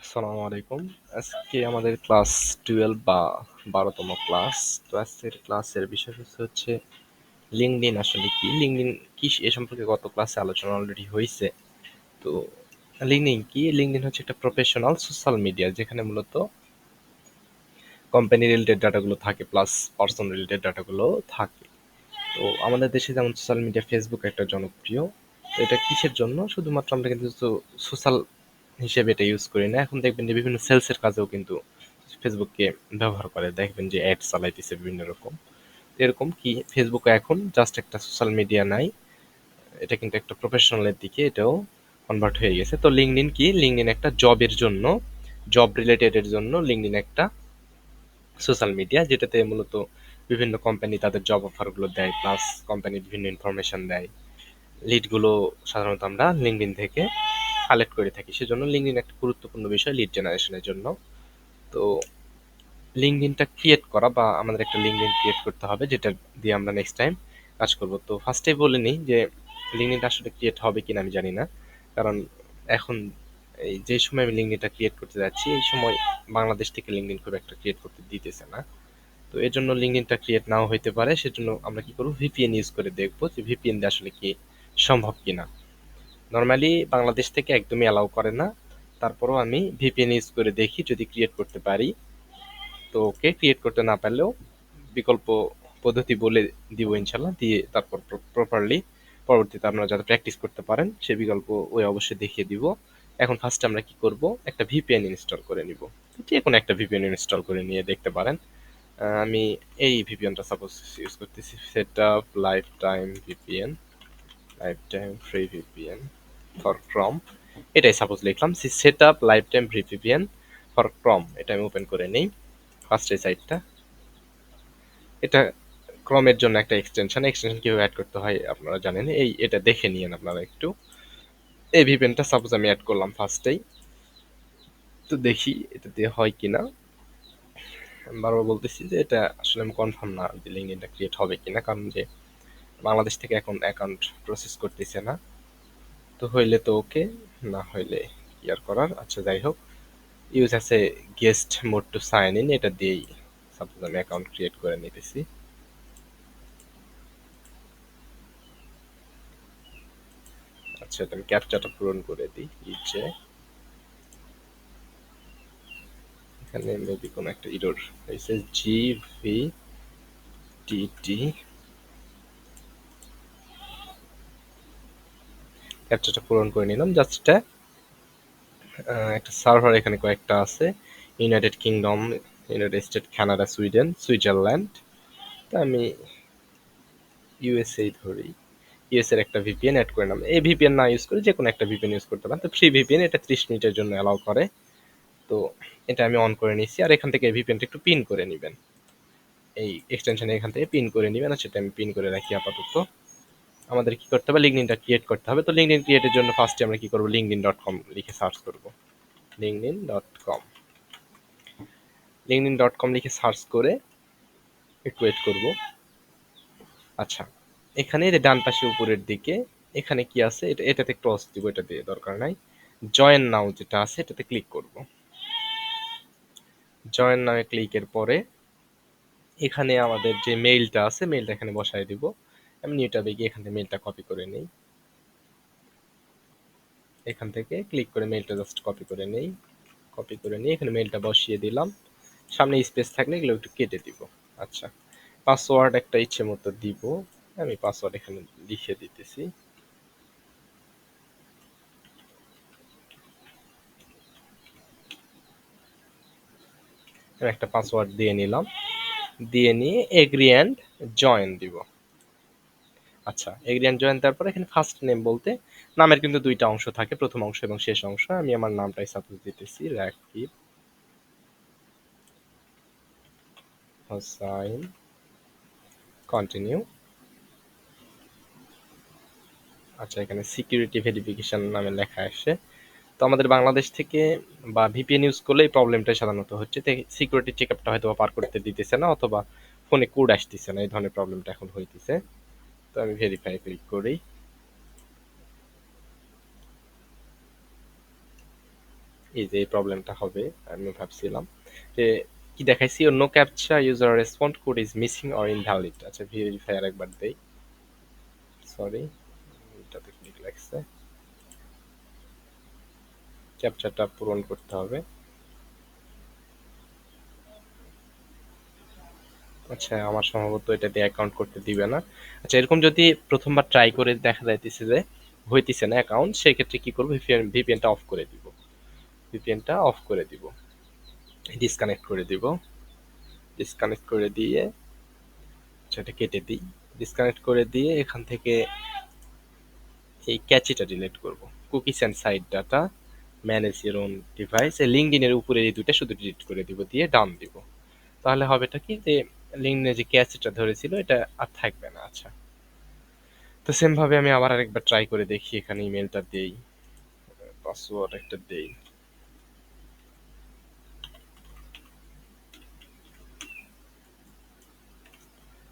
আসসালামু আলাইকুম। আজকে আমাদের ক্লাস 12 বা 12তম ক্লাস। তো আজকের ক্লাসের বিষয়বস্তু হচ্ছে লিঙ্কডইন আসলে কি? লিঙ্কডইন কি এ সম্পর্কে গত ক্লাসে আলোচনা অলরেডি হইছে। তো লিঙ্কডইন কি? লিঙ্কডইন হচ্ছে একটা প্রফেশনাল সোশ্যাল মিডিয়া যেখানে মূলত কোম্পানি রিলেটেড ডাটাগুলো থাকে প্লাস পার্সন রিলেটেড ডাটাগুলো থাকে। তো আমাদের দেশে যেমন সোশ্যাল মিডিয়া ফেসবুক একটা জনপ্রিয়। তো এটা কিসের জন্য? শুধুমাত্র আমরা কিন্তু সোশ্যাল হিসেবে এটা ইউজ করি না। এখন দেখবেন যে বিভিন্ন সেলসের কাজেও কিন্তু ফেসবুককে ব্যবহার করে। দেখবেন যে অ্যাড চালাইতেছে বিভিন্ন রকম। এরকম কি ফেসবুকে এখন জাস্ট একটা সোশ্যাল মিডিয়া নাই, এটা কিন্তু একটা প্রফেশনালের দিকে এটাও কনভার্ট হয়ে গেছে। তো লিঙ্কডইন কি? লিঙ্কডইন একটা জবের জন্য, জব রিলেটেড এর জন্য লিঙ্কডইন একটা সোশ্যাল মিডিয়া যেটাতে মূলত বিভিন্ন কোম্পানি তাদের জব অফারগুলো দেয়, প্লাস কোম্পানি বিভিন্ন ইনফরমেশন দেয়। লিডগুলো সাধারণত আমরা লিঙ্কডইন থেকে কালেক্ট করে থাকি, সেজন্য লিঙ্কডইন একটা গুরুত্বপূর্ণ বিষয় লিড জেনারেশনের জন্য। তো লিঙ্কডইনটা ক্রিয়েট করা বা আমাদের একটা লিঙ্কডইন ক্রিয়েট করতে হবে যেটা দিয়ে আমরা নেক্সট টাইম কাজ করব। তো ফার্স্টেই বলে নিই যে লিঙ্কডইনটা আসলে ক্রিয়েট হবে কিনা আমি জানি না, কারণ এখন এই যে সময় আমি লিঙ্কডইনটা ক্রিয়েট করতে যাচ্ছি এই সময় বাংলাদেশ থেকে লিঙ্কডইন খুব একটা ক্রিয়েট করতে দিতেছে না। তো এর জন্য লিঙ্কডইনটা ক্রিয়েট নাও হইতে পারে, সেজন্য আমরা কি করব, ভিপিএন ইউজ করে দেখবো যে ভিপিএন দিয়ে আসলে কি সম্ভব কিনা। নর্মালি বাংলাদেশ থেকে একদমই অ্যালাউ করে না, তারপরও আমি ভিপিএন ইউজ করে দেখি যদি ক্রিয়েট করতে পারি। তো ওকে ক্রিয়েট করতে না পারলেও বিকল্প পদ্ধতি বলে দিব ইনশাল্লাহ, দিয়ে তারপর প্রপারলি পরবর্তীতে আপনারা যাতে প্র্যাকটিস করতে পারেন সে বিকল্প ওই অবশ্যই দেখিয়ে দিব। এখন ফার্স্টে আমরা কি করব, একটা ভিপিএন ইনস্টল করে নিব। যে কোনো একটা ভিপিএন ইনস্টল করে নিয়ে দেখতে পারেন। আমি এই ভিপিএনটা সাপোজ ইউজ করতেছি, set up life time VPN, life time free VPN for ক্রম। এটাই সাপোজ লিখলাম, set up life time free VPN for ক্রম। এটা আমি ওপেন করে নেই ফার্স্ট এই সাইটটা। এটা ক্রমের জন্য একটা এক্সটেনশন। এক্সটেনশন কিভাবে অ্যাড করতে হয় আপনারা জানেন, এই এটা দেখে নিয়েন আপনারা একটু। এই ভিপিএনটা সাপোজ আমি অ্যাড করলাম ফার্স্টেই। তো দেখি এটা দিয়ে হয় কিনা। আমি বারবার বলতেছি যে এটা আসলে আমি কনফার্ম না যে লিঙ্কডইনটা ক্রিয়েট হবে কিনা, কারণ যে বাংলাদেশ থেকে এখন অ্যাকাউন্ট প্রসেস করতেছে না। তো হইলে তো ওকে, না হইলে কি আর করার। আচ্ছা যাই হোক, use as a guest mode to sign in, এটা দিয়েই সাপোজ আমি অ্যাকাউন্ট ক্রিয়েট করে নিতেছি। আচ্ছা এটা আমি ক্যাপচাটা পূরণ করে দিই। যে এখানে মেবি কোনো একটা ইরর হয়েছে, GVTT। ক্যাপচাটা পূরণ করে নিলাম। জাস্ট এটা একটা সার্ভার এখানে কয়েকটা আছে, United kingdom, United state, Canada, Sweden, Switzerland. তো আমি ইউএসএ ধরি, ইউএস এর একটা ভিপিএন অ্যাড করে নিলাম। এই ভিপিএন না ইউজ করে যে কোনো একটা ভিপিএন ইউজ করতে পারেন। তো ফ্রি ভিপিএন এটা 30 মিনিটের জন্য অ্যালাউ করে। তো এটা আমি অন করে নিয়েছি, আর এখান থেকে ভিপিএনটা একটু পিন করে নেবেন, এই এক্সটেনশনে এখান থেকে পিন করে নেবেন। আর সেটা আমি পিন করে রাখি আপাতত। আমাদের কি করতে হবে, লিঙ্কডইনটা ক্রিয়েট করতে হবে। তো লিঙ্কডইন ক্রিয়েটের জন্য ফার্স্টে আমরা কি করব, linkedin.com লিখে সার্চ করব। linkedin.com, linkedin.com লিখে সার্চ করে একটু ওয়েট করব। আচ্ছা, এখানে যে ডান পাশে উপরের দিকে এখানে কি আছে, এটাতে ক্রস দিব, এটা দিয়ে দরকার নাই। জয়েন নাও যেটা আছে এটাতে ক্লিক করব। জয়েন নাও ক্লিকের পরে এখানে আমাদের যে মেইলটা আছে মেইলটা এখানে বসায় দিব। আমি নিউ ট্যাবে গিয়ে এখান থেকে মেইলটা কপি করে নেই। এখান থেকে ক্লিক করে মেইলটা জাস্ট কপি করে নেই। কপি করে নিয়ে এখানে মেইলটা বসিয়ে দিলাম। সামনে স্পেস থাকলে এগুলো একটু কেটে দিব। আচ্ছা, পাসওয়ার্ড একটা ইচ্ছে মতো দিব। আমি পাসওয়ার্ড এখানে লিখে দিতেছি। আমি একটা পাসওয়ার্ড দিয়ে নিলাম, দিয়ে নিয়ে এগ্রি অ্যান্ড জয়েন দিব। আচ্ছা, এগ্রি অ্যান্ড জয়েন দেওয়ার পরে এখানে ফার্স্ট নেম বলতে নামের কিন্তু দুইটা অংশ থাকে, প্রথম অংশ এবং শেষ অংশ। আমি আমার নামটাই সাপোজ দিতেছি রাকিব হোসাইন, কন্টিনিউ। আচ্ছা, এখানে সিকিউরিটি ভেরিফিকেশন নামে লেখা আসে। তো আমাদের বাংলাদেশ থেকে বা ভিপিএন ইউজ করলে এই প্রবলেমটা সাধারণত হচ্ছে, সিকিউরিটি চেকআপটা হয়তো পার করতে দিতেছে না, অথবা ফোনে কোড আসতেছে না, এই ধরনের প্রবলেমটা এখন হইতেছে। তো আমি ভেরিফাই ক্লিক করি। এই যে এই প্রবলেমটা হবে আমি ভাবছিলাম যে কি দেখাইছি, no captcha user respond code is missing or invalid. আচ্ছা ভেরিফাই আরেকবার দেই, সরি এটাতে ক্লিক লাগছে, ক্যাপচাটা পূরণ করতে হবে। আচ্ছা আমার সম্ভবত এটা দিয়ে অ্যাকাউন্ট করতে দিবে না। আচ্ছা এরকম যদি প্রথমবার ট্রাই করে দেখা যাইতেছে যে হইতেছে না অ্যাকাউন্ট, সেক্ষেত্রে কি করবো, ভিপিএনটা অফ করে দিব, ভিপিএনটা অফ করে দিব, ডিসকানেক্ট করে দিব, ডিসকানেক্ট করে দিয়ে সেটা কেটে দিই, ডিসকানেক্ট করে দিয়ে এখান থেকে এই ক্যাচিটা ডিলিট করব, cookies and side data, manage your own device, এই লিঙ্কডইনের উপরে এই দুইটা শুধু ডিলিট করে দিব, দিয়ে ডান দিব। তাহলে হবেটা কি যে লিঙ্কডইনে যে ক্যাচিটা ধরেছিল এটা আর থাকবে না। আচ্ছা তো সেম ভাবে আমি আবার আরেকবার ট্রাই করে দেখি, এখানে ইমেলটা দেই, পাসওয়ার্ড একটা দেই,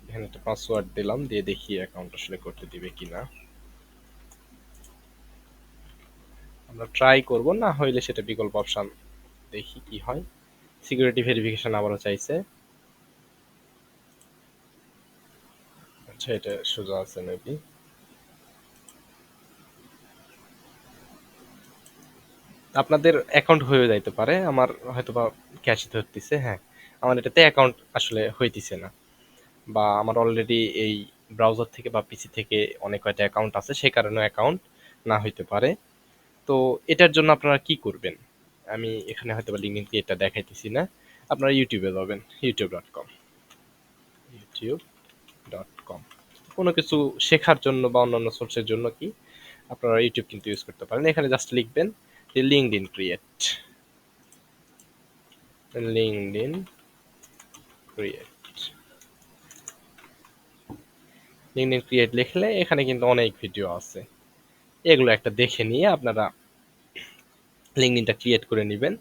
এখানে একটা পাসওয়ার্ড দিলাম, দিয়ে দেখি অ্যাকাউন্ট আসলে করতে দিবে কিনা। আমরা ট্রাই করব, না হইলে সেটা বিকল্প অপশন দেখি কি হয়। সিকিউরিটি ভেরিফিকেশন আবারও চাইছে, আচ্ছা এটা সোজা আছে মেবি। আপনাদের অ্যাকাউন্ট হয়ে যাইতে পারে, আমার হয়তোবা ক্যাশ ধরতেছে, হ্যাঁ আমার এটাতে অ্যাকাউন্ট আসলে হইতেছে না, বা আমার অলরেডি এই ব্রাউজার থেকে বা পিসি থেকে অনেক কয়টা অ্যাকাউন্ট আছে, সে কারণে অ্যাকাউন্ট না হইতে পারে। তো এটার জন্য আপনারা কি করবেন, আমি এখানে হয়তোবা লিঙ্ক এটা দেখাইতেছি না, আপনারা ইউটিউবে যাবেন, youtube.com, youtube.com, কোনো কিছু শেখার জন্য বা অন্যান্য সোর্সের জন্য কি আপনারা ইউটিউব কিন্তু ইউজ করতে পারেন। এখানে জাস্ট লিখবেন যে LinkedIn create, LinkedIn create, LinkedIn create লিখলে এখানে কিন্তু অনেক ভিডিও আছে, এগুলো একটা দেখে নিয়ে আপনারা লিঙ্কডইনটা ক্রিয়েট করে নেবেন।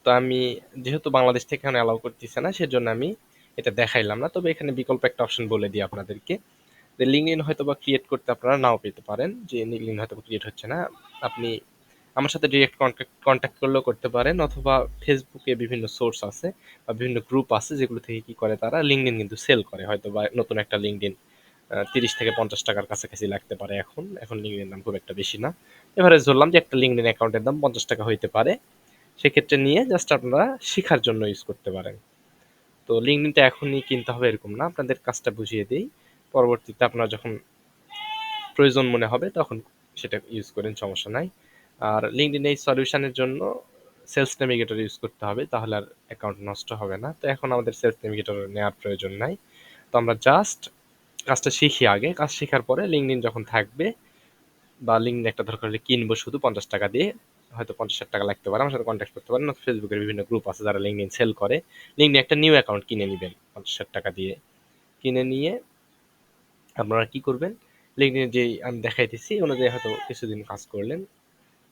তো আমি যেহেতু বাংলাদেশ থেকে এখন অ্যালাউ করতেছে না, সেজন্য আমি এটা দেখাইলাম না, তবে এখানে বিকল্প একটা অপশন বলে দিই আপনাদেরকে, যে লিঙ্কডইন হয়তো বা ক্রিয়েট করতে আপনারা নাও পেতে পারেন, যে লিঙ্কডইন হয়তো ক্রিয়েট হচ্ছে না, আপনি আমার সাথে ডিরেক্ট কন্ট্যাক্ট করলেও করতে পারেন, অথবা ফেসবুকে বিভিন্ন সোর্স আছে বা বিভিন্ন গ্রুপ আছে যেগুলো থেকে কি করে তারা লিঙ্কডইন কিন্তু সেল করে, হয়তো বা নতুন একটা লিঙ্কডইন 30 থেকে 50 টাকার কাছাকাছি লাগতে পারে, এখন এখন লিঙ্কডইন দাম খুব একটা বেশি না, এবারে ধরলাম যে একটা লিঙ্কডইন অ্যাকাউন্টের দাম 50 টাকা হইতে পারে, সেক্ষেত্রে নিয়ে জাস্ট আপনারা শেখার জন্য ইউজ করতে পারেন। তো লিঙ্কডইনটা এখনই কিনতে হবে এরকম না, আপনাদের কাজটা বুঝিয়ে দিই, পরবর্তীতে আপনারা যখন প্রয়োজন মনে হবে তখন সেটা ইউজ করেন, সমস্যা নাই। আর লিঙ্কডইন এই সলিউশনের জন্য সেলস নেভিগেটর ইউজ করতে হবে, তাহলে আর অ্যাকাউন্ট নষ্ট হবে না। তো এখন আমাদের সেলস নেভিগেটর নেওয়ার প্রয়োজন নাই, তো আমরা জাস্ট কাজটা শিখি আগে, কাজ শেখার পরে লিঙ্কডইন যখন থাকবে, বা লিঙ্কডইন একটা দরকার হলে কিনবো শুধু 50 টাকা দিয়ে, হয়তো 50 টাকা লাগতে পারে, আমার সাথে কন্ট্যাক্ট করতে পারেন, ফেসবুকের বিভিন্ন গ্রুপ আছে যারা লিঙ্কডইন সেল করে, লিঙ্কডইন একটা নিউ অ্যাকাউন্ট কিনে নেবেন 50 টাকা দিয়ে, কিনে নিয়ে আপনারা কি করবেন, লিঙ্কডইনে যে আমি দেখাইতেছি অনুযায়ী হয়তো কিছুদিন কাজ করলেন,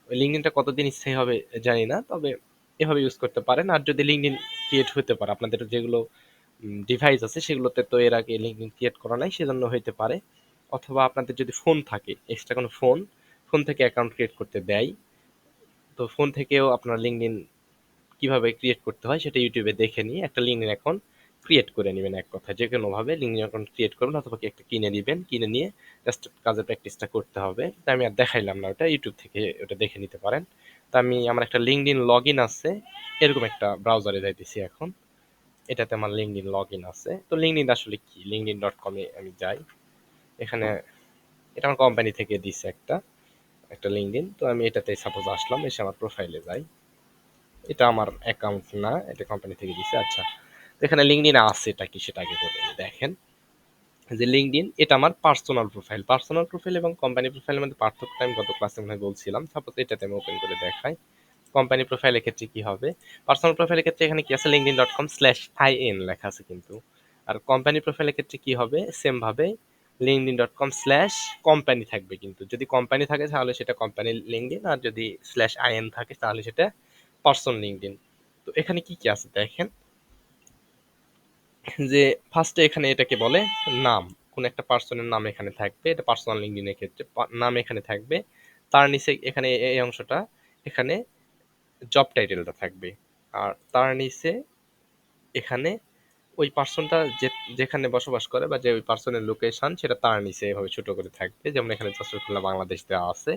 ওই লিঙ্কডইনটা কতদিন স্থায়ী হবে জানি না, তবে এভাবে ইউজ করতে পারেন। আর যদি লিঙ্কডইন ক্রিয়েট হতে পারে আপনাদের যেগুলো ডিভাইস আছে সেগুলোতে তো এর আগে লিঙ্কডইন ক্রিয়েট করা নাই, সেজন্য হইতে পারে, অথবা আপনাদের যদি ফোন থাকে, এক্সট্রা কোনো ফোন, ফোন থেকে অ্যাকাউন্ট ক্রিয়েট করতে দেয়, তো ফোন থেকেও আপনার লিঙ্কডইন কিভাবে ক্রিয়েট করতে হয় সেটা ইউটিউবে দেখে নিয়ে একটা লিঙ্কডইন অ্যাকাউন্ট ক্রিয়েট করে নেবেন, এক কথায় যে কোনোভাবে লিঙ্কডইন অ্যাকাউন্ট ক্রিয়েট করবেন, অথবা কি একটা কিনে নেবেন, কিনে নিয়ে জাস্ট কাজের প্র্যাকটিসটা করতে হবে। তা আমি আর দেখাইলাম না, ওটা ইউটিউব থেকে ওটা দেখে নিতে পারেন। তা আমি আমার একটা লিঙ্কডইন লগ ইন আছে, এরকম একটা ব্রাউজারে যাইতেছি এখন, এটাতে আমার লিঙ্কডইন লগ ইন আছে। তো লিঙ্কডইন আসলে কি, linkedin.com-এ আমি যাই, এখানে এটা আমার কোম্পানি থেকে দিছে একটা একটা লিঙ্কডইন, তো আমি এটাতে সাপোজ আসলাম, এসে আমার প্রোফাইলে যাই, এটা আমার অ্যাকাউন্ট না, এটা কোম্পানি থেকে দিছে। আচ্ছা তো এখানে লিঙ্কডইন আছে, এটা কি সেটা আগে বলে নিই। দেখেন যে লিঙ্কডইন এটা আমার পার্সোনাল প্রোফাইল, পার্সোনাল প্রোফাইল এবং কোম্পানি প্রোফাইলের মধ্যে পার্থক্যটা আমি গত ক্লাসে মনে হয় বলছিলাম, সাপোজ এটাতে আমি ওপেন করে দেখাই। কোম্পানি প্রোফাইলের ক্ষেত্রে কি হবে, পার্সোনাল প্রোফাইলের ক্ষেত্রে এখানে কি আছে, linkedin.com/in লেখা আছে কিন্তু, আর কোম্পানি প্রোফাইলের ক্ষেত্রে কি হবে, সেম ভাবে linkedin.com/কোম্পানি থাকবে, কিন্তু যদি কোম্পানি থাকে তাহলে সেটা কোম্পানি লিঙ্কডইন, আর যদি /in থাকে তাহলে সেটা পার্সোনাল লিঙ্কডইন। তো এখানে কি কি আছে দেখেন, যে ফার্স্টে এখানে এটাকে বলে নাম, কোন একটা পার্সনের নাম এখানে থাকবে, এটা পার্সোনাল লিঙ্কডইনের ক্ষেত্রে নাম এখানে থাকবে, তার নিচে এখানে এই অংশটা, এখানে জব টাইটেলটা থাকবে। আর তার নিচে এখানে ওই পার্সনটা যেখানে বসবাস করে বা যে ওই পার্সনের লোকেশন সেটা তার নিচে এভাবে ছোট করে থাকবে, যেমন এখানে যশোর বাংলাদেশ দেওয়া আছে।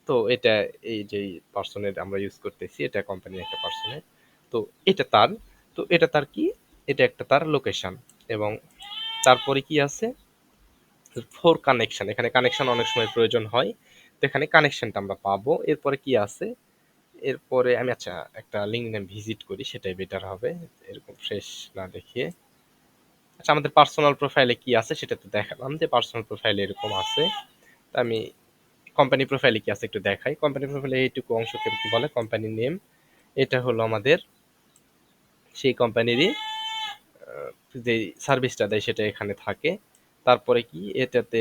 তো এটা এই যে পার্সনের আমরা ইউজ করতেছি, এটা কোম্পানির একটা পার্সনের। তো এটা তার, তো এটা তার কি, এটা একটা তার লোকেশন। এবং তারপরে কি আছে, ফোর কানেকশন, এখানে কানেকশন অনেক সময় প্রয়োজন হয়, তো এখানে কানেকশনটা আমরা পাবো। এরপরে কি আছে, এরপরে আমি আচ্ছা একটা লিঙ্কডইনে ভিজিট করি, সেটাই বেটার হবে এরকম ফ্রেশ না দেখিয়ে। আচ্ছা আমাদের পার্সোনাল প্রোফাইলে কি আছে সেটা তো দেখালাম, যে পার্সোনাল প্রোফাইলে এরকম আছে। তা আমি কোম্পানি প্রোফাইলে কি আছে একটু দেখাই। কোম্পানি প্রোফাইলে এইটুকু অংশকে কি বলে, কোম্পানি নেম। এটা হলো আমাদের সেই কোম্পানিরই যে সার্ভিসটা দেয় সেটা এখানে থাকে। তারপরে কি এটাতে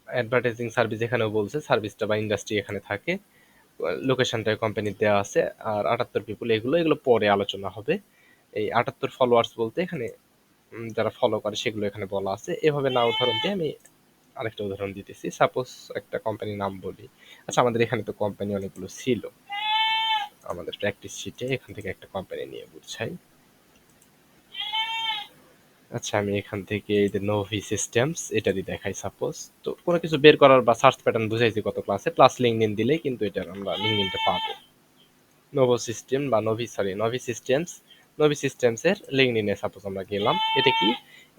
অ্যাডভার্টাইজিং সার্ভিস এখানেও বলছে, সার্ভিসটা বা ইন্ডাস্ট্রি এখানে থাকে। লোকেশনটা কোম্পানির দেওয়া আছে। আর 78 পিপল, এগুলো এগুলো পরে আলোচনা হবে। এই 78 ফলোয়ার্স বলতে এখানে যারা ফলো করে সেগুলো এখানে বলা আছে। এভাবে না উদাহরণ দিয়ে আমি আরেকটা উদাহরণ দিতেছি। সাপোজ একটা কোম্পানির নাম বলি। আচ্ছা আমাদের এখানে তো কোম্পানি অনেকগুলো ছিল, আমাদের প্র্যাকটিস শিটে এখান থেকে একটা কোম্পানি নিয়ে বুঝাই। আচ্ছা আমি এখান থেকে এই যে নোভি সিস্টেমস এটা দিয়ে দেখাই সাপোজ। তো কোনো কিছু বের করার বা সার্চ প্যাটার্ন বুঝাইছি কত ক্লাসে, প্লাস লিঙ্কডইন দিলেই কিন্তু এটা আমরা লিঙ্কডইনটা পাবো। নোভো সিস্টেম বা নোভি সিস্টেমস, নোভি সিস্টেমস এর লিঙ্কডইনে সাপোজ আমরা গেলাম। এটা কি,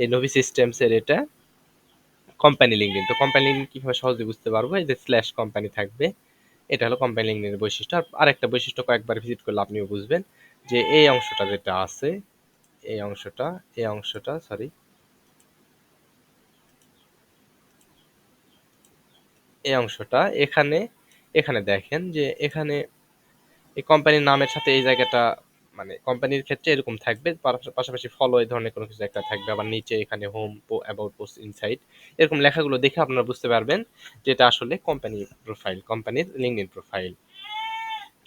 এই নোভি সিস্টেমস এর এটা কোম্পানি লিঙ্কডইন। তো কোম্পানি লিঙ্কডইন কিভাবে সহজে বুঝতে পারবো, এই যে স্ল্যাশ কোম্পানি থাকবে, এটা হলো কোম্পানি লিঙ্কডইনের বৈশিষ্ট্য। আর আরেকটা বৈশিষ্ট্য কয়েকবার ভিজিট করলে আপনিও বুঝবেন, যে এই অংশটা যেটা আছে, এই অংশটা, এই অংশটা সরি, এই অংশটা এখানে, এখানে দেখেন যে এখানে এই কোম্পানির নামের সাথে এই জায়গাটা, মানে কোম্পানির ক্ষেত্রে এরকম থাকবে, পাশাপাশি ফলো এই ধরনের কোনো কিছু একটা থাকবে। আবার নিচে এখানে হোম, অ্যাবাউট, পোস্ট, ইনসাইট এরকম লেখাগুলো দেখে আপনারা বুঝতে পারবেন যে এটা আসলে কোম্পানি প্রোফাইল, কোম্পানির লিঙ্কডইন প্রোফাইল।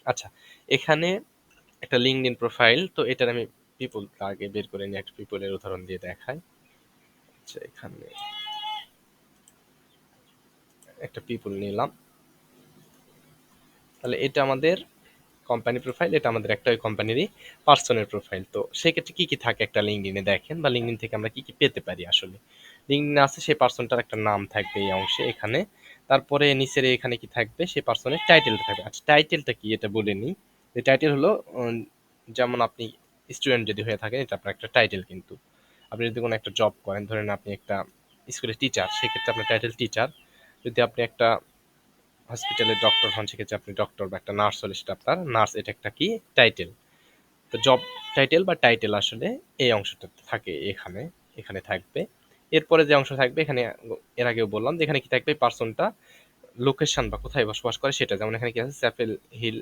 আচ্ছা এখানে একটা লিঙ্কডইন প্রোফাইল, তো এটার আমি পিপল আগে বের করে নিয়ে একটা পিপলের উদাহরণ দিয়ে দেখাই। আচ্ছা এখানে একটা পিপল নিলাম, তাহলে এটা আমাদের কোম্পানি প্রোফাইল, এটা আমাদের একটা ওই কোম্পানিরই পার্সনের প্রোফাইল। তো সেক্ষেত্রে কি কি থাকে একটা লিঙ্কডইনে দেখেন, বা লিঙ্কডইন থেকে আমরা কি কি পেতে পারি আসলে। লিঙ্কডইনে আছে সেই পার্সনটার একটা নাম থাকবে এই অংশে এখানে, তারপরে নিচের এখানে কি থাকবে, সেই পার্সনের টাইটেলটা থাকবে। আচ্ছা টাইটেলটা কি এটা বলে নিই। এই টাইটেল হলো যেমন আপনি স্টুডেন্ট যদি হয়ে থাকেন, এটা আপনার একটা টাইটেল। কিন্তু আপনি যদি কোনো একটা জব করেন, ধরেন আপনি একটা স্কুলের টিচার, সেক্ষেত্রে আপনার টাইটেল টিচার। যদি আপনি একটা হসপিটালের ডক্টর হন, সেক্ষেত্রে আপনি ডক্টর, বা একটা নার্স হলে সেটা আপনার নার্স, এটা একটা কি টাইটেল। তো জব টাইটেল বা টাইটেল আসলে এই অংশটা থাকে এখানে, এখানে থাকবে। এরপরে যে অংশ থাকবে এখানে, এর আগেও বললাম যে এখানে কি থাকবে, পার্সনটা লোকেশন বা কোথায় বসবাস করে সেটা। যেমন এখানে কি আছে, Hill,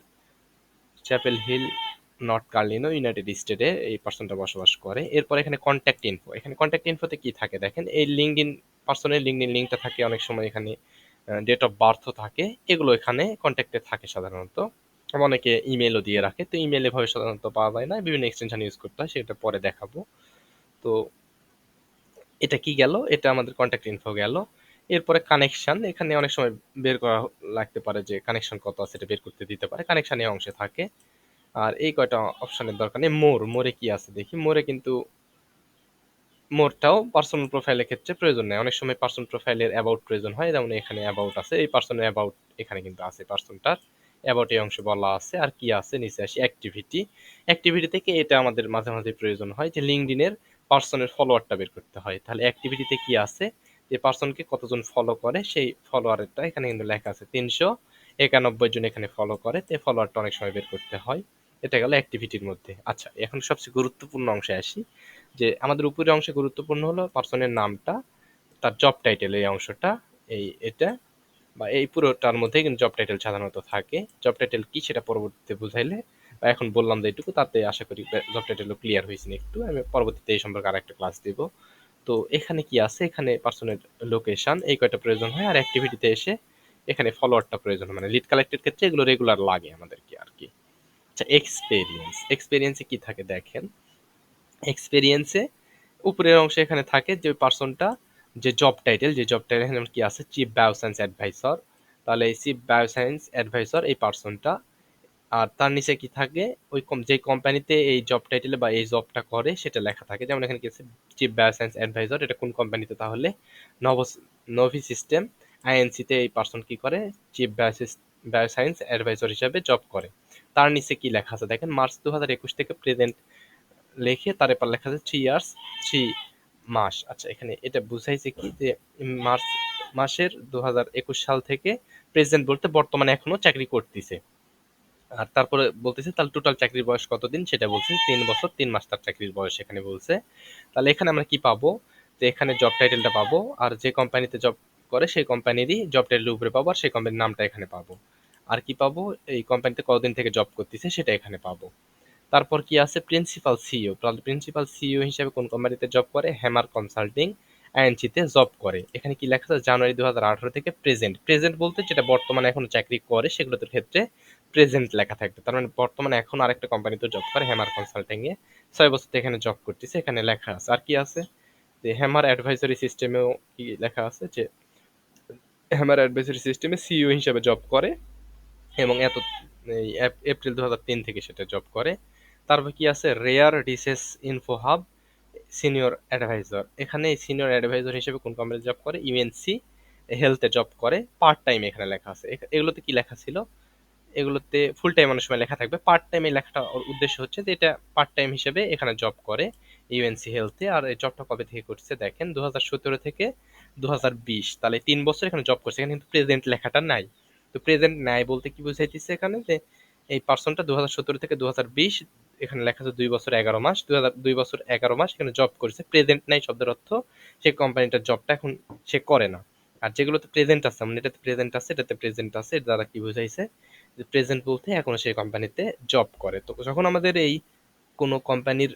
Chapel Hill, North Carolina, United স্টেটে এই পার্সনটা বসবাস করে। এরপর এখানে কন্ট্যাক্ট ইনফো, এখানে কন্ট্যাক্ট ইনফোতে কি থাকে দেখেন, এই লিঙ্কডইন পার্সনের লিঙ্কডইন লিঙ্কটা থাকে, অনেক সময় এখানে ডেট অফ বার্থও থাকে, এগুলো এখানে কন্ট্যাক্টে থাকে সাধারণত। আবার অনেকে ইমেলও দিয়ে রাখে, তো ইমেল এভাবে সাধারণত পাওয়া যায় না, বিভিন্ন এক্সটেনশন ইউজ করতে হয়, সেটা পরে দেখাবো। তো এটা কি গেল, এটা আমাদের কন্ট্যাক্ট ইনফো গেল। এরপরে কানেকশন, এখানে অনেক সময় বের করা লাগতে পারে, যে কানেকশন কত আছে এটা বের করতে দিতে পারে, কানেকশন এই অংশে থাকে। আর এই কয়টা অপশনের দরকার নেই। মোরে কি আছে দেখি, মোরে কিন্তু মোরটাও পার্সোনাল প্রোফাইলের ক্ষেত্রে প্রয়োজন নেই, অনেক সময় পার্সোনাল প্রোফাইলের অ্যাবাউট প্রয়োজন হয়, যেমন এখানে অ্যাবাউট আছে, এই পার্সনের অ্যাবাউট এখানে কিন্তু আছে, পার্সনটার অ্যাবাউট এই অংশে বলা আছে। আর কি আছে নিচে আসি, অ্যাক্টিভিটি, অ্যাক্টিভিটি থেকে এটা আমাদের মাঝে মাঝে প্রয়োজন হয়, যে লিঙ্কডইনের পার্সনের ফলোয়ারটা বের করতে হয়। তাহলে অ্যাক্টিভিটিতে কি আছে, যে পার্সনকে কতজন ফলো করে সেই ফলোয়ারটা এখানে কিন্তু লেখা আছে, 391 জন এখানে ফলো করে, তো ফলোয়ারটা অনেক সময় বের করতে হয়। এটা গেল অ্যাক্টিভিটির মধ্যে। আচ্ছা এখন সবচেয়ে গুরুত্বপূর্ণ অংশে আসি, যে আমাদের উপরের অংশে গুরুত্বপূর্ণ হলো পার্সনের নামটা, তার জব টাইটেল এই অংশটা, এই এটা বা এই পুরোটার মধ্যে কিন্তু জব টাইটেল সাধারণত থাকে। জব টাইটেল কি সেটা পরবর্তীতে বুঝাইলে, বা এখন বললাম যে এইটুকু, তাতে আশা করি জব টাইটেলও ক্লিয়ার হয়েছে একটু, আমি পরবর্তীতে এই সম্পর্কে আর একটা ক্লাস দিব। তো এখানে কি আছে, এখানে পার্সনের লোকেশন, এই কয়টা প্রয়োজন হয়। আর অ্যাক্টিভিটিতে এসে এখানে ফলোয়ারটা প্রয়োজন হয়, মানে লিড কালেক্টের ক্ষেত্রে এগুলো রেগুলার লাগে আমাদেরকে আর কি। আচ্ছা এক্সপেরিয়েন্স, এক্সপেরিয়েন্সে কি থাকে দেখেন, এক্সপেরিয়েন্সে উপরের অংশে এখানে থাকে যে পার্সনটা, যে জব টাইটেল, যে জব টাইটেল এখানে কি আছে, চিফ বায়োসায়েন্স অ্যাডভাইসর। তাহলে এই চিফ বায়োসায়েন্স অ্যাডভাইসর এই পার্সনটা, আর তার নিচে কি থাকে, ওই যে কোম্পানিতে এই জব টাইটেলে বা এই জবটা করে সেটা লেখা থাকে। যেমন এখানে কি আছে, চিফ বায়োসায়েন্স অ্যাডভাইজার, এটা কোন কোম্পানিতে, তাহলে নভ নভি সিস্টেম আইএনসিতে এই পার্সন কি করে, চিফ বায়োসায়েন্স অ্যাডভাইজার হিসাবে জব করে। তার নিচে কি লেখা আছে দেখেন, মার্চ 2021 থেকে প্রেজেন্ট লিখে তার এরপর লেখা আছে 3 ইয়ার্স 3 মাস। আচ্ছা, এখানে এটা বুঝাইছে কি যে মার্চ মাসের 2021 সাল থেকে প্রেজেন্ট বলতে বর্তমানে এখনো চাকরি করতেছে। আর তারপরে বলতেছে তাহলে টোটাল চাকরির বয়স কতদিন, সেটা বলছে 3 বছর 3 মাস তার চাকরির বয়স এখানে বলছে। তাহলে এখানে আমরা কি পাবো, যে এখানে জব টাইটেলটা পাবো, আর যে কোম্পানিতে জব করে সেই কোম্পানিরই জব টাইটেলের উপরে পাবো, আর সেই কোম্পানির নামটা এখানে পাবো। আর কি পাবো, এই কোম্পানিতে কতদিন থেকে জব করতেছে সেটা এখানে পাবো। তারপর কি আছে, প্রিন্সিপাল সিইও। প্রিন্সিপাল সিইও হিসেবে কোন কোম্পানিতে জব করে, হ্যামার কনসাল্টিং আইএনসিতে জব করে। এখানে কি লেখা আছে, জানুয়ারি 2018 থেকে প্রেজেন্ট। প্রেজেন্ট বলতে যেটা বর্তমানে এখন চাকরি করে সেগুলোর ক্ষেত্রে প্রেজেন্ট লেখা থাকবে। তার মানে বর্তমানে এখন আরেকটা কোম্পানিতে জব করে, হ্যামার কনসাল্টিং এ 6 বছর থেকে এখানে জব করতেছে, এখানে লেখা আছে। আর কি আছে, যে হ্যামার অ্যাডভাইজরি সিস্টেমেও কি লেখা আছে, যে হ্যামার অ্যাডভাইজরি সিস্টেমে সিইও হিসেবে জব করে এবং এই এপ্রিল 2003 থেকে সেটা জব করে। তারপর কি আছে, rare diseases info hub senior advisor. এখানে সিনিয়র অ্যাডভাইজার হিসেবে কোন কোম্পানিতে জব করে, ইউএনসি হেলথে জব করে, পার্ট টাইম এখানে লেখা আছে। এগুলোতে কি লেখা ছিল, এগুলোতে ফুল টাইম অনেক সময় লেখা থাকবে, পার্ট টাইম এই লেখাটা উদ্দেশ্য হচ্ছে যে এটা পার্ট টাইম হিসেবে এখানে জব করে ইউএনসি হেলথে। আর এই জবটা কবে থেকে করছে দেখেন, 2017 থেকে 2020, তাহলে 3 বছর এখানে জব করছে। এখানে কিন্তু প্রেজেন্ট লেখাটা নাই। তো প্রেজেন্ট নাই বলতে কি বুঝাইতেছে এখানে, যে এই পার্সনটা 2017 থেকে 2020, এখানে লেখা আছে 2 বছর 11 মাস, 2 বছর 11 মাস এখানে জব করেছে। প্রেজেন্ট নাই শব্দের অর্থ সেই কোম্পানিটার জবটা এখন সে করে না। আর যেগুলোতে প্রেজেন্ট আছে, মানে এটাতে প্রেজেন্ট আছে, এটাতে প্রেজেন্ট আছে, এর দ্বারা কি বুঝাইছে, যে প্রেজেন্ট বলতে এখনো সেই কোম্পানিতে জব করে। তো যখন আমাদের এই কোনো কোম্পানির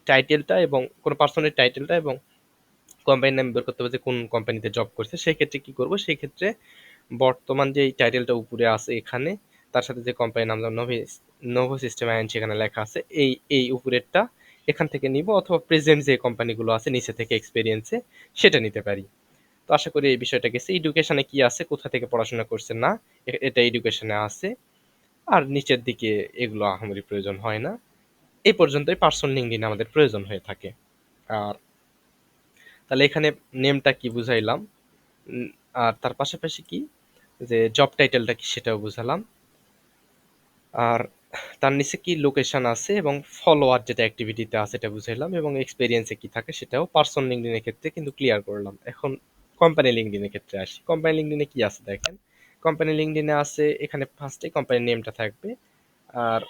টাইটেলটা এবং কোনো পার্সনের টাইটেলটা এবং কোম্পানির নাম বের করতে হবে যে কোন কোম্পানিতে জব করছে, সেই ক্ষেত্রে কি করব, সেই ক্ষেত্রে বর্তমান যে টাইটেলটা উপরে আছে এখানে, তার সাথে যে কোম্পানির নাম, যেমন নোভো সিস্টেম আইএনসি এখানে লেখা আছে, এই উপরেরটা এখান থেকে নিব, অথবা প্রেজেন্ট যে কোম্পানিগুলো আছে নিচে থেকে এক্সপিরিয়েন্সে সেটা নিতে পারি। তো আশা করি এই বিষয়টা গেছে। এডুকেশনে কি আছে, কোথা থেকে পড়াশোনা করছেন না, এটা এডুকেশনে আছে। আর নিচের দিকে এগুলো আহামরি প্রয়োজন হয় না। এই পর্যন্তই পার্সোনাল লিঙ্কডিন আমাদের প্রয়োজন হয়ে থাকে। আর তাহলে এখানে নেমটা কি বুঝাইলাম, আর তার পাশাপাশি কি, যে জব টাইটেলটা কি সেটাও বুঝালাম। আর তার নিচে কি লোকেশন আছে এবং ফলোয়ার যেটা অ্যাক্টিভিটিতে আছে এটা বুঝাইলাম, এবং এক্সপেরিয়েন্সে কি থাকে সেটাও পার্সোনাল লিঙ্কডিনের ক্ষেত্রে কিন্তু ক্লিয়ার করলাম। এখন কোম্পানি লিঙ্কডিনের ক্ষেত্রে আসি। কোম্পানি লিঙ্কডিনে কি আছে দেখেন, কোম্পানি লিঙ্কডিনে আছে এখানে ফার্স্টে কোম্পানির নেমটা থাকবে, আর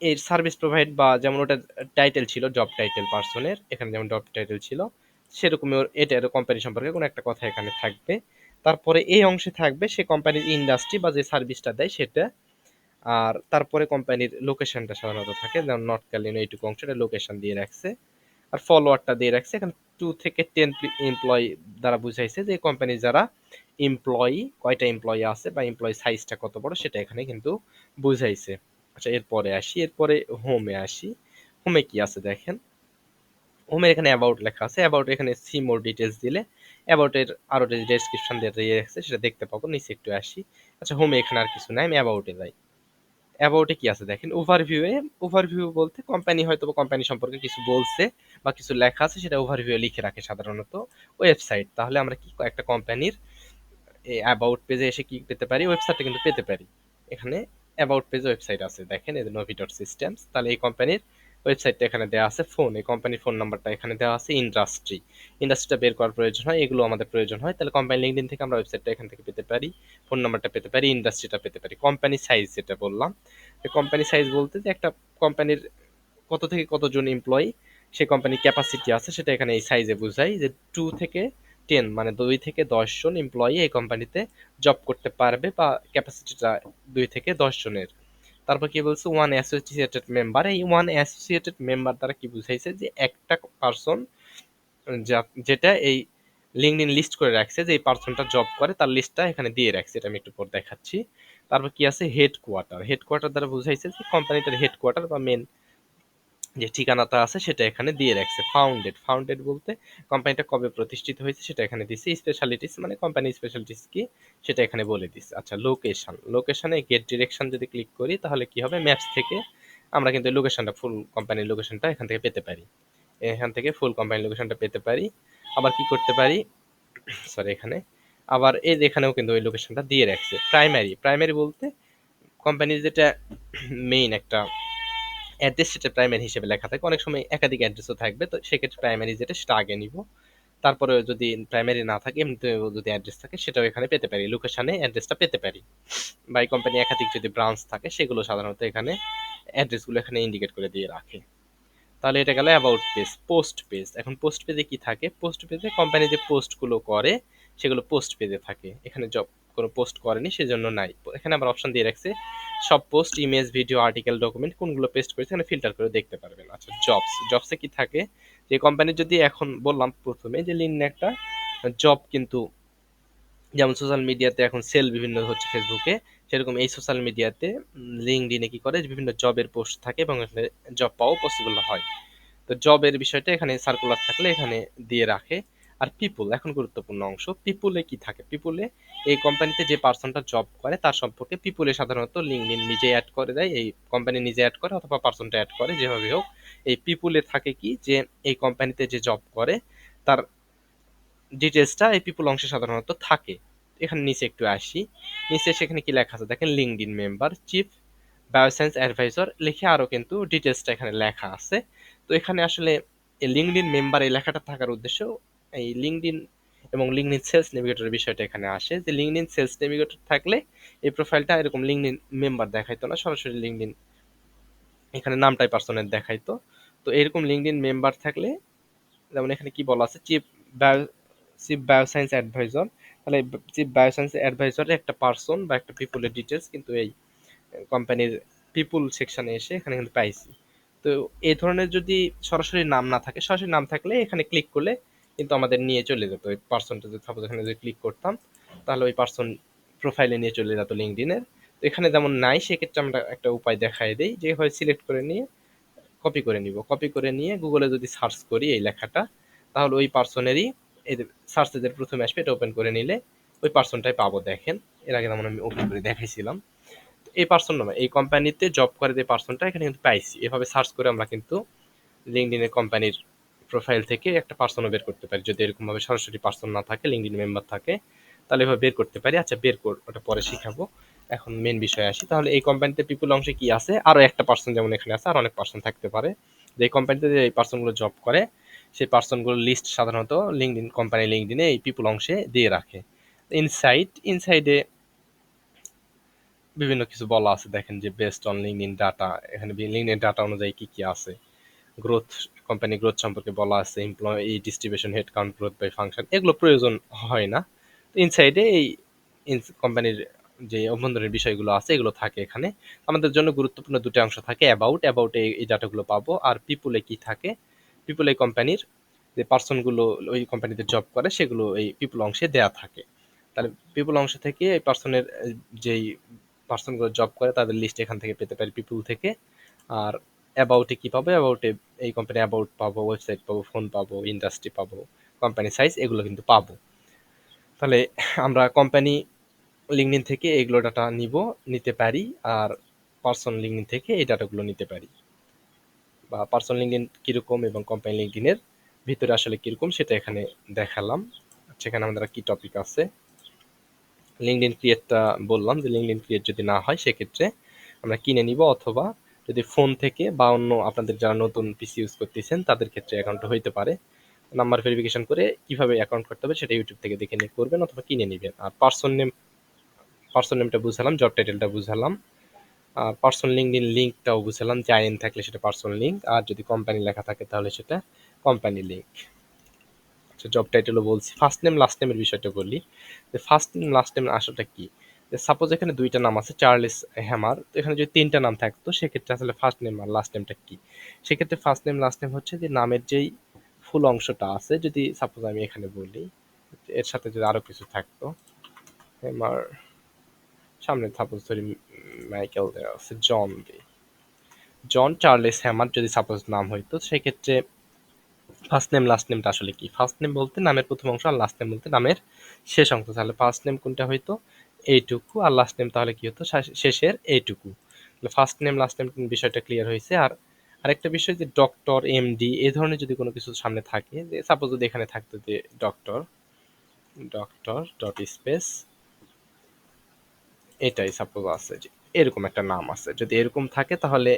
এর সার্ভিস প্রোভাইড বা যেমন ওটা টাইটেল ছিল জব টাইটেল পার্সনের, এখানে যেমন জব টাইটেল ছিল সেরকমই এটারও কোম্পানি সম্পর্কে কোনো একটা কথা এখানে থাকবে। তারপরে এই অংশে থাকবে সে কোম্পানির ইন্ডাস্ট্রি বা যে সার্ভিসটা দেয় সেটা। আর তারপরে কোম্পানির লোকেশনটা সাধারণত থাকে, যেমন নর্থ ক্যালিনো এইটুকু অংশটা লোকেশন দিয়ে রাখছে। আর ফলোয়ারটা দিয়ে রাখছে এখানে 2 থেকে 10 এমপ্লয়ি দ্বারা বুঝাইছে যে কোম্পানির যারা এমপ্লয়ি, কয়টা এমপ্লয়ি আছে বা এমপ্লয়ি সাইজটা কত বড় সেটা এখানে কিন্তু বুঝাইছে। আচ্ছা, এরপরে আসি, এরপরে হোমে আসি। হোমে কি আছে দেখেন, হোমের এখানে অ্যাবাউট লেখা আছে। অ্যাবাউট এখানে সি মোর ডিটেলস দিলে অ্যাবাউটের আরো যে ডেসক্রিপশন দিয়ে রাখছে সেটা দেখতে পাবো। নিচে একটু আসি। আচ্ছা, হোমে এখানে আর কিছু নাই, আমি অ্যাবাউটে যাই। অ্যাবাউটে কি আছে দেখেন, ওভারভিউয়ে, ওভারভিউ বলতে কোম্পানি হয়তো কোম্পানি সম্পর্কে কিছু বলছে বা কিছু লেখা আছে সেটা ওভারভিউ লিখে রাখে সাধারণত ওয়েবসাইট। তাহলে আমরা কি একটা কোম্পানির অ্যাবাউট পেজে এসে কি পেতে পারি, ওয়েবসাইটটা কিন্তু পেতে পারি। এখানে অ্যাবাউট পেজ ওয়েবসাইট আছে দেখেন, এই নোভি ডট সিস্টেমস। তাহলে এই কোম্পানির ওয়েবসাইটটা এখানে দেওয়া আছে, ফোন, এই কোম্পানির ফোন নাম্বারটা এখানে দেওয়া আছে, ইন্ডাস্ট্রিটা বের করার প্রয়োজন হয়, এগুলো আমাদের প্রয়োজন হয়। তাহলে কোম্পানি লিঙ্কডিন থেকে আমরা ওয়েবসাইটটা এখান থেকে পেতে পারি, ফোন নাম্বারটা পেতে পারি, ইন্ডাস্ট্রিটা পেতে পারি। কোম্পানি সাইজ যেটা বললাম, কোম্পানি সাইজ বলতে যে একটা কোম্পানির কত থেকে কতজন এমপ্লয়ি সেই কোম্পানির ক্যাপাসিটি আছে সেটা এখানে এই সাইজে বোঝাই, যে 2 থেকে 10 মানে 2 থেকে 10 জন এমপ্লয়ি এই কোম্পানিতে জব করতে পারবে, বা ক্যাপাসিটিটা 2 থেকে 10 জনের। তারপর কি বলছে, ওয়ান অ্যাসোসিয়েটেড মেম্বার। এই ওয়ান অ্যাসোসিয়েটেড মেম্বার দ্বারা কি বুঝাইছে, যে একটা পার্সন যেটা এই লিঙ্কডইন লিস্ট করে রাখছে যে এই পার্সনটা জব করে তার লিস্টটা এখানে দিয়ে রাখছে, এটা আমি একটু পর দেখাচ্ছি। তারপর কি আছে, হেডকোয়ার্টার। হেডকোয়ার্টার দ্বারা বুঝাইছে যে কোম্পানিটার হেডকোয়ার্টার বা মেন যে ঠিকানাটা আছে সেটা এখানে দিয়ে রাখছে। ফাউন্ডেড, ফাউন্ডেড বলতে কোম্পানিটা কবে প্রতিষ্ঠিত হয়েছে সেটা এখানে দিছে। স্পেশালিটিস মানে কোম্পানির স্পেশালিটিস কি সেটা এখানে বলে দিছে। আচ্ছা, লোকেশন, লোকেশনে গেট ডিরেকশন যদি ক্লিক করি তাহলে কি হবে, ম্যাপস থেকে আমরা কিন্তু লোকেশনটা, ফুল কোম্পানির লোকেশনটা এখান থেকে পেতে পারি। এখান থেকে ফুল কোম্পানির লোকেশনটা পেতে পারি। আবার কি করতে পারি, সরি, এখানে আবার এই যে এখানেও কিন্তু ওই লোকেশনটা দিয়ে রাখছে। প্রাইমারি, প্রাইমারি বলতে কোম্পানির যেটা মেইন একটা অ্যাড্রেস সেটা প্রাইমারি হিসেবে লেখা থাকে। অনেক সময় একাধিক অ্যাড্রেসও থাকবে, তো সেক্ষেত্রে প্রাইমারি যেটা সেটা আগে নিব। তারপরে যদি প্রাইমারি না থাকে, এমনিতে যদি অ্যাড্রেস থাকে সেটাও এখানে পেতে পারি, লোকেশনে অ্যাড্রেসটা পেতে পারি। বা এই কোম্পানি একাধিক যদি ব্রাঞ্চ থাকে সেগুলো সাধারণত এখানে অ্যাড্রেসগুলো এখানে ইন্ডিকেট করে দিয়ে রাখে। তাহলে এটা গেল অ্যাবাউট পেজ। পোস্ট পেজ, এখন পোস্ট পেজে কি থাকে, পোস্ট পেজে কোম্পানি যে পোস্টগুলো করে সেগুলো পোস্ট পেজে থাকে। এখানে জব কোনো পোস্ট করেনি সেজন্য নাই। এখানে আবার অপশন দিয়ে রাখছে সব post, image, video, article, document কোনগুলো পেস্ট করেছে এখানে ফিল্টার করে দেখতে পারবেন। আচ্ছা, জবস, জবসে কি থাকে, যে কোম্পানির যদি এখন বললাম প্রথমে যে লিঙ্কডইন একটা জব, কিন্তু যেমন সোশ্যাল মিডিয়াতে এখন সেল বিভিন্ন হচ্ছে ফেসবুকে, সেরকম এই সোশ্যাল মিডিয়াতে লিঙ্কডইনে কি করে বিভিন্ন জবের পোস্ট থাকে এবং এখানে জব পাওয়া পসিবল হয়। তো জবের বিষয়টা এখানে সার্কুলার থাকলে এখানে দিয়ে রাখে। আর পিপুল, এখন গুরুত্বপূর্ণ অংশ, পিপুলে কি থাকে, পিপুলে এই কোম্পানিতে যে পার্সনটা জব করে তার সম্পর্কে পিপুলে সাধারণত লিঙ্কডইন নিজে অ্যাড করে দেয়, এই কোম্পানি নিজে অ্যাড করে অথবা পার্সনটা অ্যাড করে, যেভাবে হোক এই পিপুলে থাকে কি যে এই কোম্পানিতে যে জব করে তার ডিটেলসটা এই পিপুল অংশে সাধারণত থাকে। এখানে নিচে একটু আসি, নিচে সেখানে কি লেখা আছে দেখেন, LinkedIn member, chief bioscience advisor লিখে আরও কিন্তু ডিটেলসটা এখানে লেখা আছে। তো এখানে আসলে এই লিঙ্কডইন মেম্বার এই লেখাটা থাকার উদ্দেশ্য, এই লিঙ্কডইন এবং লিঙ্কডইন সেলস নেভিগেটরের বিষয়টা এখানে আসে, যে লিঙ্কডইন সেলস নেভিগেটর থাকলে এই প্রোফাইলটা এরকম লিঙ্কডইন মেম্বার দেখাইতো না, সরাসরি লিঙ্কডইন এখানে নামটাই পার্সনের দেখাইতো। তো এরকম লিঙ্কডইন মেম্বার থাকলে, যেমন এখানে কি বলা আছে, চিফ বায়োসায়েন্স অ্যাডভাইজার, তাহলে চিফ বায়োসায়েন্স অ্যাডভাইজারের একটা পার্সন বা একটা পিপুলের ডিটেলস কিন্তু এই কোম্পানির পিপুল সেকশনে এসে এখানে কিন্তু পাইছি। তো এই ধরনের যদি সরাসরি নাম না থাকে, সরাসরি নাম থাকলে এখানে ক্লিক করলে কিন্তু আমাদের নিয়ে চলে যেত ওই পার্সনটা, যদি সাপোজ এখানে যদি ক্লিক করতাম তাহলে ওই পার্সন প্রোফাইলে নিয়ে চলে যেত লিঙ্কডইনের। তো এখানে যেমন নাই, সেক্ষেত্রে আমরা একটা উপায় দেখাই দিই, যে হয় সিলেক্ট করে নিয়ে কপি করে নিব, কপি করে নিয়ে গুগলে যদি সার্চ করি এই লেখাটা, তাহলে ওই পার্সনেরই এই সার্চ যে প্রথমে আসবে এটা ওপেন করে নিলে ওই পার্সনটাই পাবো। দেখেন, এর আগে যেমন আমি ওপেন করে দেখাইছিলাম, এই পার্সন নয়, এই কোম্পানিতে জব করে যে পার্সনটা এখানে কিন্তু পাইছি। এভাবে সার্চ করে আমরা কিন্তু লিঙ্কডইনের কোম্পানির প্রোফাইল থেকে একটা পার্সনও বের করতে পারি, যদি এরকম ভাবে সরাসরি পার্সন না থাকে, লিঙ্কডইন মেম্বার থাকে, তাহলে এভাবে বের করতে পারি। আচ্ছা, ওটা পরে শিখাবো, এখন মেন বিষয়ে আসি। তাহলে এই কোম্পানিতে পিপুল অংশে কি আছে, আরো একটা পার্সন যেমন এখানে আছে, আর অনেক পার্সন থাকতে পারে। যে কোম্পানিতে যে এই পার্সনগুলো জব করে সেই পার্সনগুলোর লিস্ট সাধারণত লিঙ্কডইন কোম্পানি লিঙ্কডইনে এই পিপুল অংশে দিয়ে রাখে। ইনসাইডে বিভিন্ন কিছু বলা আছে, দেখেন যে বেস্ট অন লিঙ্কডইন ডাটা, এখানে লিঙ্কডইন ডাটা অনুযায়ী কি কি আছে, গ্রোথ, কোম্পানি গ্রোথ সম্পর্কে বলা আছে, employee distribution, head count, growth by function, এগুলো প্রয়োজন হয় না। তো ইনসাইডে এই কোম্পানির যে অভ্যন্তরীণ বিষয়গুলো আছে এগুলো থাকে এখানে। আমাদের জন্য গুরুত্বপূর্ণ দুটো অংশ থাকে, অ্যাবাউটে এই ডাটাগুলো পাবো, আর পিপুলে কি থাকে, পিপুলে কোম্পানির যে পার্সনগুলো ওই কোম্পানিতে জব করে সেগুলো এই পিপুল অংশে দেয়া থাকে। তাহলে পিপুল অংশ থেকে এই পার্সনের যেই পার্সনগুলো জব করে তাদের লিস্ট এখান থেকে পেতে পারি পিপুল থেকে। আর অ্যাবাউটে কি পাবো, অ্যাবাউটে এই কোম্পানি অ্যাবাউট পাবো, ওয়েবসাইট পাবো, ফোন পাবো, ইন্ডাস্ট্রি পাবো, কোম্পানি সাইজ, এগুলো কিন্তু পাবো। তাহলে আমরা কোম্পানি লিঙ্কডইন থেকে এগুলো ডাটা নিতে পারি, আর পার্সন লিঙ্কডইন থেকে এই ডাটাগুলো নিতে পারি। বা পার্সন লিঙ্কডইন কিরকম এবং কোম্পানি লিঙ্কডইনের ভিতরে আসলে কিরকম সেটা এখানে দেখালাম। সেখানে আমাদের কি টপিক আছে, লিঙ্কডইন ক্রিয়েটটা বললাম, যে লিঙ্কডইন ক্রিয়েট যদি না হয় সেক্ষেত্রে আমরা কিনে নিব, অথবা যদি ফোন থেকে বা অন্য আপনাদের যারা নতুন পিসি ইউজ করতেছেন তাদের ক্ষেত্রে অ্যাকাউন্ট হইতে পারে। নাম্বার ভেরিফিকেশন করে কিভাবে অ্যাকাউন্ট করতে হবে সেটা ইউটিউব থেকে দেখে নিয়ে করবেন অথবা কিনে নেবেন। আর পার্সন নেমটা বুঝালাম, জব টাইটেলটা বুঝালাম, আর পার্সন লিঙ্কডইন লিঙ্কটাও বুঝালাম, যে আইএন থাকলে সেটা পার্সন লিঙ্ক, আর যদি কোম্পানি লেখা থাকে তাহলে সেটা কোম্পানি লিঙ্ক। আচ্ছা, জব টাইটেলও বলছি। ফার্স্ট নেম লাস্ট নেমের বিষয়টা বলি, যে ফার্স্ট নেম লাস্ট নেম আসলে কি, সাপোজ এখানে দুইটা নাম আছে, চার্লস হ্যামার, তো এখানে যদি তিনটা নাম থাকতো সেক্ষেত্রে আসলে ফার্স্ট নেম আর লাস্ট নেমটা কি, সেক্ষেত্রে ফার্স্ট নেম লাস্ট নেম হচ্ছে যে নামের যেই ফুল অংশটা আছে, যদি সাপোজ আমি এখানে বলি এর সাথে যদি আরো কিছু থাকতো, হ্যামার সামনে সাপোজ ধরি মাইকেল দেওয়া আছে, জন দি, জন চার্লেস হ্যামার যদি সাপোজ নাম হইতো, সেক্ষেত্রে ফার্স্ট নেম লাস্ট নেমটা আসলে কি? ফার্স্ট নেম বলতে নামের প্রথম অংশ, আর লাস্ট নেম বলতে নামের শেষ অংশ। তাহলে ফার্স্ট নেম কোনটা হইতো? এইটুকু। আর লাস্ট নেম তাহলে কি হতো? শেষের এইটুকু। ফার্স্ট নেম লাস্ট নেম বিষয়টা ক্লিয়ার হয়েছে। আর আরেকটা বিষয় যে ডক্টর, এমডি এই ধরনের যদি কোনো কিছু সামনে থাকে, যে সাপোজ যদি এখানে থাকতো যে ডক্টর, ডক্টর ডট স্পেস এটাই সাপোজ আছে, যে এরকম একটা নাম আছে, যদি এরকম থাকে তাহলে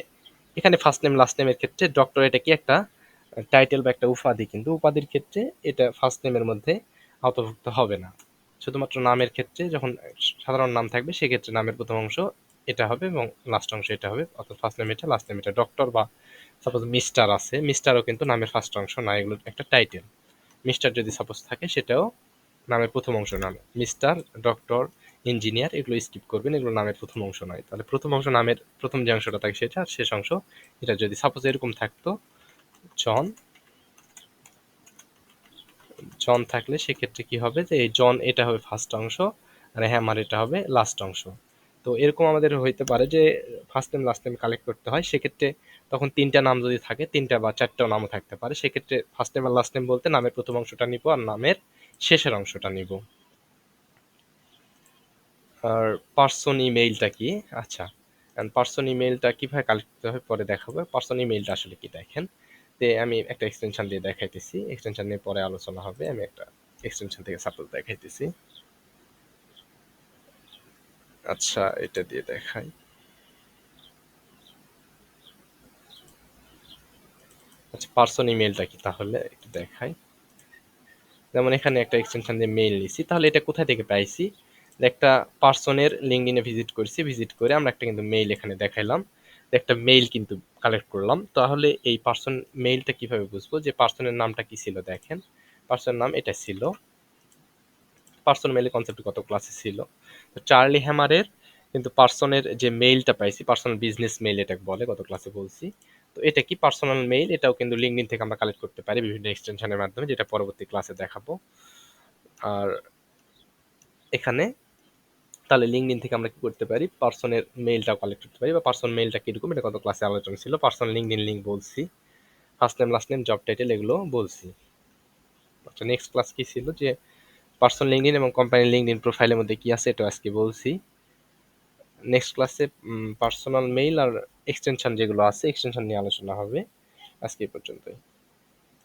এখানে ফার্স্ট নেম লাস্ট নেমের ক্ষেত্রে ডক্টর এটা কি একটা টাইটেল বা একটা উপাধি, কিন্তু উপাধির ক্ষেত্রে এটা ফার্স্ট নেমের মধ্যে আওতাভুক্ত হবে না। শুধুমাত্র নামের ক্ষেত্রে যখন সাধারণ নাম থাকবে সেক্ষেত্রে নামের প্রথম অংশ এটা হবে এবং লাস্ট অংশ এটা হবে, অর্থাৎ ফার্স্ট নেম এটা লাস্ট নেম এটা। ডক্টর বা সাপোজ মিস্টার আছে, মিস্টারও কিন্তু নামের ফার্স্ট অংশ না, এগুলো একটা টাইটেল। মিস্টার যদি সাপোজ থাকে সেটাও নামের প্রথম অংশ নামে। মিস্টার, ডক্টর, ইঞ্জিনিয়ার এগুলো স্কিপ করবেন, এগুলো নামের প্রথম অংশ নয়। তাহলে প্রথম অংশ নামের প্রথম যে অংশটা থাকে সেটা, আর শেষ অংশ এটা। যদি সাপোজ এরকম থাকতো জন, জন থাকলে সেক্ষেত্রে কি হবে যে এই জন এটা হবে ফার্স্ট অংশ, আর হ্যামার এটা হবে লাস্ট অংশ। তো এরকম আমাদের হইতে পারে যে first name last name collect করতে হয়, সেক্ষেত্রে তখন তিনটা নাম যদি থাকে, তিনটা বা চারটাও নামও থাকতে পারে, সেক্ষেত্রে ফার্স্ট নেম আর লাস্ট নেম বলতে নামের প্রথম অংশটা নিব আর নামের শেষের অংশটা নিব। আর পার্সন ইমেইলটা কি? আচ্ছা, পার্সন ইমেইলটা কিভাবে কালেক্ট করতে হয় পরে দেখাবো। পার্সন ইমেইলটা আসলে কি দেখেন, তে আমি একটা এক্সটেনশন দিয়ে দেখাইতেছি, এক্সটেনশন নিয়ে পরে আলোচনা হবে। আমি একটা এক্সটেনশন থেকে সাপোজ দেখাইতেছি। আচ্ছা, এটা দিয়ে দেখাই। আচ্ছা, পার্সন ইমেইলটা কি তাহলে একটু দেখাই। যেমন এখানে একটা এক্সটেনশন দিয়ে মেইল নিছি, তাহলে এটা কোথা থেকে পাইছি? একটা পার্সনের লিঙ্কডইনে ভিজিট করছি, ভিজিট করে আমরা একটা কিন্তু মেইল এখানে দেখাইলাম, একটা মেইল কিন্তু কালেক্ট করলাম। তাহলে এই পার্সন মেইলটা কিভাবে বুঝবো যে পার্সনের নামটা কি ছিল? দেখেন পার্সনের নাম এটা ছিল। পার্সন মেইলের কনসেপ্ট কত ক্লাসে ছিল, তো চার্লি হ্যামারের কিন্তু পার্সনের যে মেইলটা পাইছি, পার্সোনাল বিজনেস মেইল এটা বলে, গত ক্লাসে বলছি। তো এটা কি পার্সোনাল মেইল, এটাও কিন্তু লিঙ্কডইন থেকে আমরা কালেক্ট করতে পারি বিভিন্ন এক্সটেনশনের মাধ্যমে, যেটা পরবর্তী ক্লাসে দেখাবো। আর এখানে তাহলে লিঙ্কডইন থেকে আমরা কি করতে পারি, পার্সনের মেইলটাও কালেক্ট করতে পারি, বা পার্সন মেইলটা কিরকম এটা গত ক্লাসে আলোচনা ছিল। পার্সন লিঙ্কডইন লিঙ্ক বলছি, first name last name job title এগুলো বলছি। আচ্ছা, নেক্সট ক্লাস কি ছিল যে পার্সন লিঙ্কডইন এবং কোম্পানি লিঙ্কডইন প্রোফাইলের মধ্যে কি আছে এটা আজকে বলছি। নেক্সট ক্লাসে পার্সোনাল মেইল আর এক্সটেনশন যেগুলো আছে এক্সটেনশন নিয়ে আলোচনা হবে। আজকে এই পর্যন্তই।